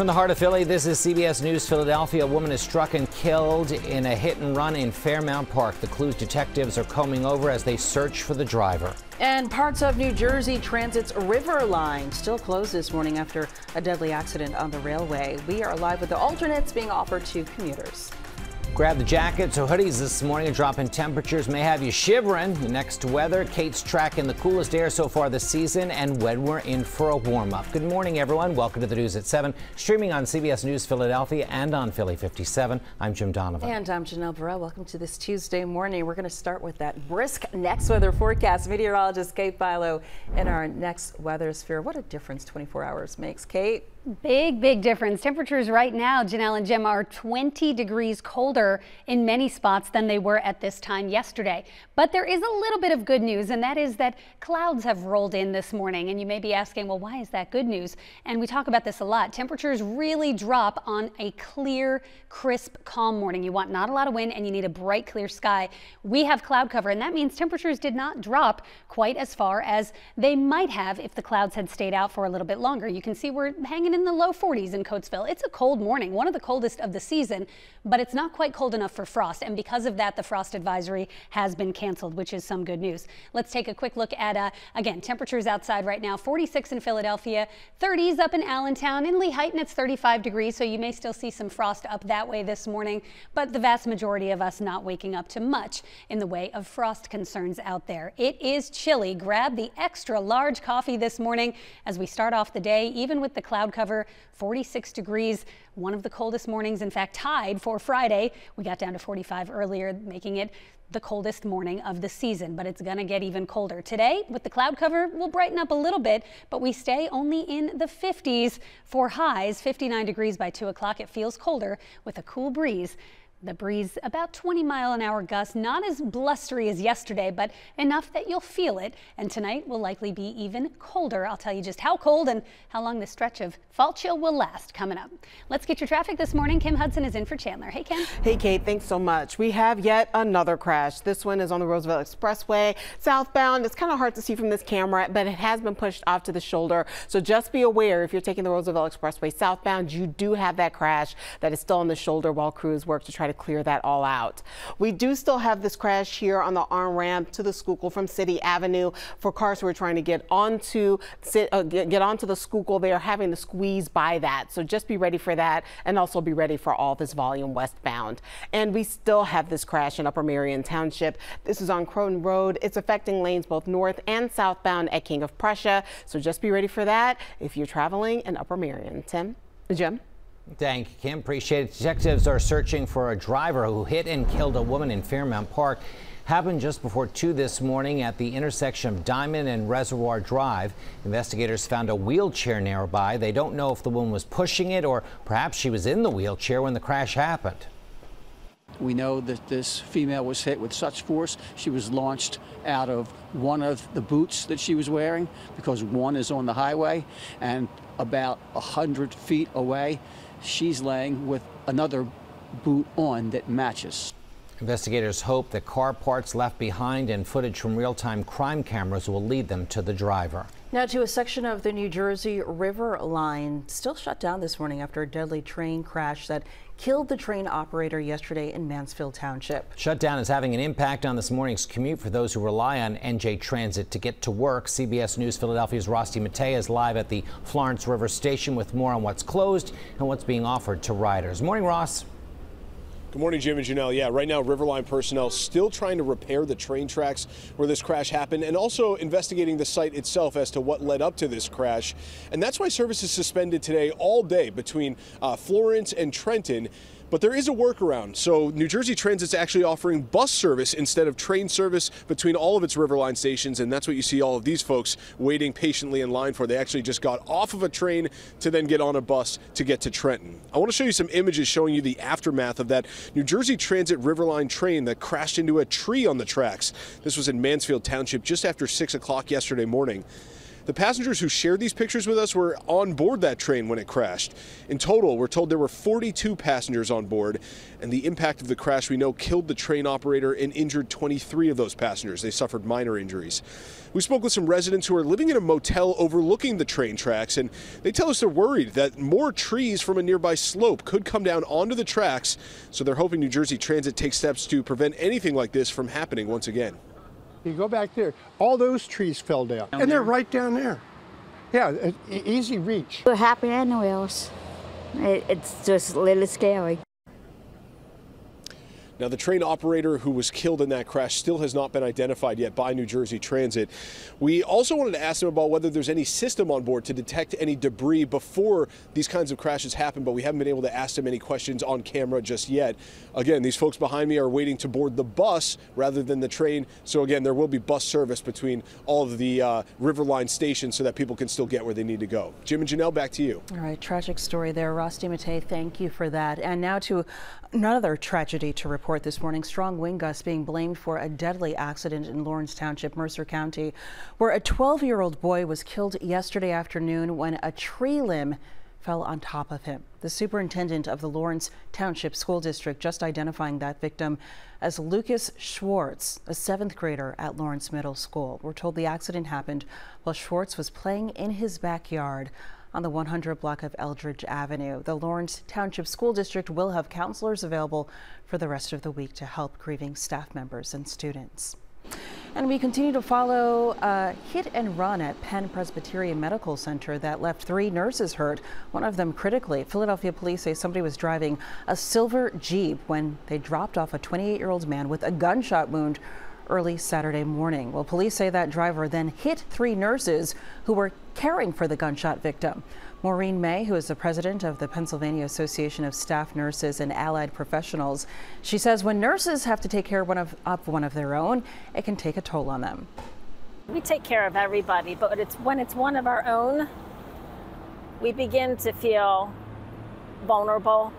From the heart of Philly, this is CBS News Philadelphia. A woman is struck and killed in a hit and run in Fairmount Park. The clues detectives are combing over as they search for the driver. And parts of New Jersey Transit's River Line still closed this morning after a deadly accident on the railway. We are live with the alternates being offered to commuters. Grab the jackets or hoodies this morning. A drop in temperatures may have you shivering. Next to weather, Kate's tracking the coolest air so far this season and when we're in for a warm-up. Good morning, everyone. Welcome to the news at 7. Streaming on CBS News Philadelphia and on Philly 57. I'm Jim Donovan. And I'm Janelle Burrell. Welcome to this Tuesday morning. We're going to start with that brisk next weather forecast. Meteorologist Kate Bilo in our next weather sphere. What a difference 24 hours makes, Kate. Big difference. Temperatures right now, Janelle and Jim, are 20 degrees colder in many spots than they were at this time yesterday. But there is a little bit of good news, and that is that clouds have rolled in this morning. And you may be asking, well, why is that good news? And we talk about this a lot. Temperatures really drop on a clear, crisp, calm morning. You want not a lot of wind and you need a bright, clear sky. We have cloud cover, and that means temperatures did not drop quite as far as they might have if the clouds had stayed out for a little bit longer. You can see we're hanging in the low 40s in Coatesville. It's a cold morning, one of the coldest of the season, but it's not quite cold enough for frost. And because of that, the frost advisory has been canceled, which is some good news. Let's take a quick look at, again, temperatures outside right now. 46 in Philadelphia, 30s up in Allentown. In Lehighton, it's 35 degrees, so you may still see some frost up that way this morning, but the vast majority of us not waking up to much in the way of frost concerns out there. It is chilly. Grab the extra large coffee this morning as we start off the day, even with the cloud cover. 46 degrees, one of the coldest mornings, in fact, tied for Friday. We got down to 45 earlier, making it the coldest morning of the season, but it's going to get even colder. Today, with the cloud cover, we'll brighten up a little bit, but we stay only in the 50s for highs. 59 degrees by 2 o'clock. It feels colder with a cool breeze. The breeze, about 20-mile-an-hour gusts, not as blustery as yesterday, but enough that you'll feel it. And tonight will likely be even colder. I'll tell you just how cold and how long this stretch of fall chill will last coming up. Let's get your traffic this morning. Kim Hudson is in for Chandler. Hey, Kim. Hey, Kate. Thanks so much. We have yet another crash. This one is on the Roosevelt Expressway southbound. It's kind of hard to see from this camera, but it has been pushed off to the shoulder. So just be aware if you're taking the Roosevelt Expressway southbound, you do have that crash that is still on the shoulder while crews work to try to clear that all out. We do still have this crash here on the on-ramp to the Schuylkill from City Avenue for cars who are trying to get onto the Schuylkill. They are having to squeeze by that. So just be ready for that, and also be ready for all this volume westbound. And we still have this crash in Upper Merion Township. This is on Croton Road. It's affecting lanes both north and southbound at King of Prussia. So just be ready for that if you're traveling in Upper Merion. Jim? Thank you, Kim. Appreciate it. Detectives are searching for a driver who hit and killed a woman in Fairmount Park. Happened just before 2 this morning at the intersection of Diamond and Reservoir Drive. Investigators found a wheelchair nearby. They don't know if the woman was pushing it or perhaps she was in the wheelchair when the crash happened. We know that this female was hit with such force, she was launched out of one of the boots that she was wearing, because one is on the highway, and about 100 feet away, she's laying with another boot on that matches. Investigators hope that car parts left behind and footage from real-time crime cameras will lead them to the driver. Now to a section of the New Jersey River Line still shut down this morning after a deadly train crash that killed the train operator yesterday in Mansfield Township. Shutdown is having an impact on this morning's commute for those who rely on NJ Transit to get to work. CBS News Philadelphia's Rusty Mattea is live at the Florence River Station with more on what's closed and what's being offered to riders. Morning, Ross. Good morning, Jim and Janelle. Yeah, right now, Riverline personnel still trying to repair the train tracks where this crash happened and also investigating the site itself as to what led up to this crash. And that's why service is suspended today all day between Florence and Trenton. But there is a workaround. So New Jersey Transit's actually offering bus service instead of train service between all of its Riverline stations. And that's what you see all of these folks waiting patiently in line for. They actually just got off of a train to then get on a bus to get to Trenton. I want to show you some images showing you the aftermath of that New Jersey Transit Riverline train that crashed into a tree on the tracks. This was in Mansfield Township just after 6 o'clock yesterday morning. The passengers who shared these pictures with us were on board that train when it crashed. In total, we're told there were 42 passengers on board, and the impact of the crash we know killed the train operator and injured 23 of those passengers. They suffered minor injuries. We spoke with some residents who are living in a motel overlooking the train tracks, and they tell us they're worried that more trees from a nearby slope could come down onto the tracks, so they're hoping New Jersey Transit takes steps to prevent anything like this from happening once again. You go back there, all those trees fell down, and they're right down there. Yeah, easy reach. We're happy anyways. It's just a little scary. Now, the train operator who was killed in that crash still has not been identified yet by New Jersey Transit. We also wanted to ask them about whether there's any system on board to detect any debris before these kinds of crashes happen, but we haven't been able to ask them any questions on camera just yet. Again, these folks behind me are waiting to board the bus rather than the train. So again, there will be bus service between all of the Riverline stations so that people can still get where they need to go. Jim and Janelle, back to you. All right, tragic story there. Ross DiMattei, thank you for that. And now to another tragedy to report this morning. Strong wind gusts being blamed for a deadly accident in Lawrence Township, Mercer County, where a 12-year-old boy was killed yesterday afternoon when a tree limb fell on top of him. The superintendent of the Lawrence Township School District just identifying that victim as Lucas Schwartz, a 7th grader at Lawrence Middle School. We're told the accident happened while Schwartz was playing in his backyard on the 100 block of Eldridge Avenue. The Lawrence Township School District will have counselors available for the rest of the week to help grieving staff members and students. And we continue to follow a hit and run at Penn Presbyterian Medical Center that left 3 nurses hurt, one of them critically. Philadelphia police say somebody was driving a silver Jeep when they dropped off a 28-year-old man with a gunshot wound early Saturday morning. Well, police say that driver then hit 3 nurses who were caring for the gunshot victim. Maureen May, who is the president of the Pennsylvania Association of Staff Nurses and Allied Professionals, she says when nurses have to take care of one of their own, it can take a toll on them. We take care of everybody, but when it's one of our own, we begin to feel vulnerable.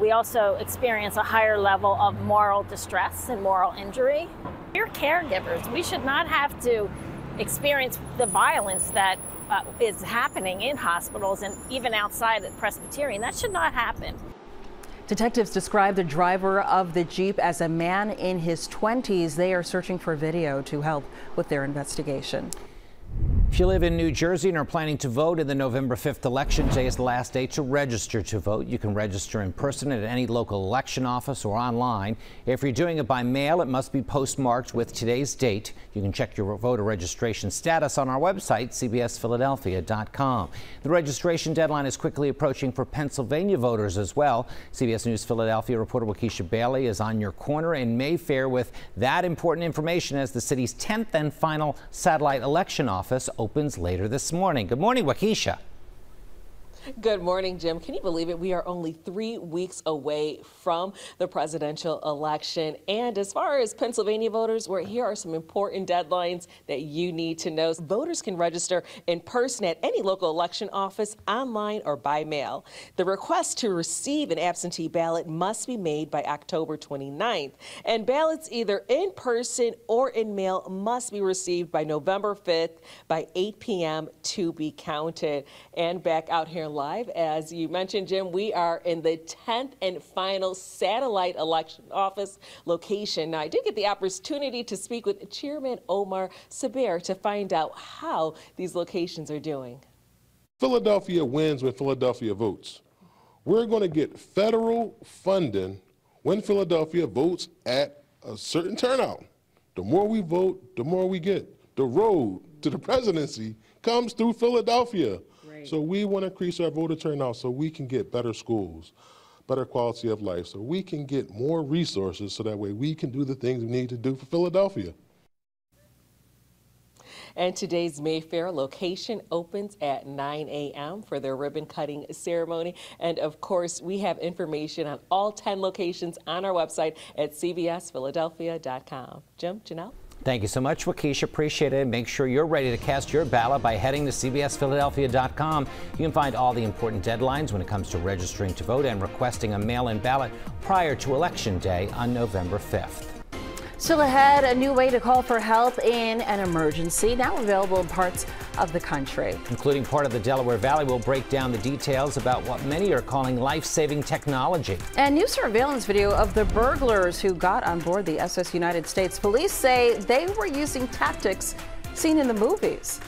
We also experience a higher level of moral distress and moral injury. We're caregivers. We should not have to experience the violence that is happening in hospitals and even outside of Presbyterian. That should not happen. Detectives describe the driver of the Jeep as a man in his 20s. They are searching for video to help with their investigation. If you live in New Jersey and are planning to vote in the November 5th election, today is the last day to register to vote. You can register in person at any local election office or online. If you're doing it by mail, it must be postmarked with today's date. You can check your voter registration status on our website, cbsphiladelphia.com. The registration deadline is quickly approaching for Pennsylvania voters as well. CBS News Philadelphia reporter Waukesha Bailey is on your corner in Mayfair with that important information as the city's 10th and final satellite election office opens later this morning. Good morning, Waukesha. Good morning, Jim. Can you believe it? We are only 3 weeks away from the presidential election. And as far as Pennsylvania voters, here are some important deadlines that you need to know. Voters can register in person at any local election office, online or by mail. The request to receive an absentee ballot must be made by October 29th. And ballots either in person or in mail must be received by November 5th by 8 p.m. to be counted. And back out here live, as you mentioned, Jim, we are in the 10th and final satellite election office location. Now, I did get the opportunity to speak with Chairman Omar Saber to find out how these locations are doing. Philadelphia wins when Philadelphia votes. We're going to get federal funding when Philadelphia votes at a certain turnout. The more we vote, the more we get. The road to the presidency comes through Philadelphia. So we want to increase our voter turnout so we can get better schools, better quality of life, so we can get more resources so that way we can do the things we need to do for Philadelphia. And today's Mayfair location opens at 9 a.m. for their ribbon cutting ceremony. And of course, we have information on all 10 locations on our website at cbsphiladelphia.com. Jim, Janelle? Thank you so much, Waukesha. Appreciate it. Make sure you're ready to cast your ballot by heading to cbsphiladelphia.com. You can find all the important deadlines when it comes to registering to vote and requesting a mail-in ballot prior to Election Day on November 5th. Still ahead, a new way to call for help in an emergency, now available in parts of the country. Including part of the Delaware Valley. We'll break down the details about what many are calling life-saving technology. And new surveillance video of the burglars who got on board the SS United States. Police say they were using tactics seen in the movies.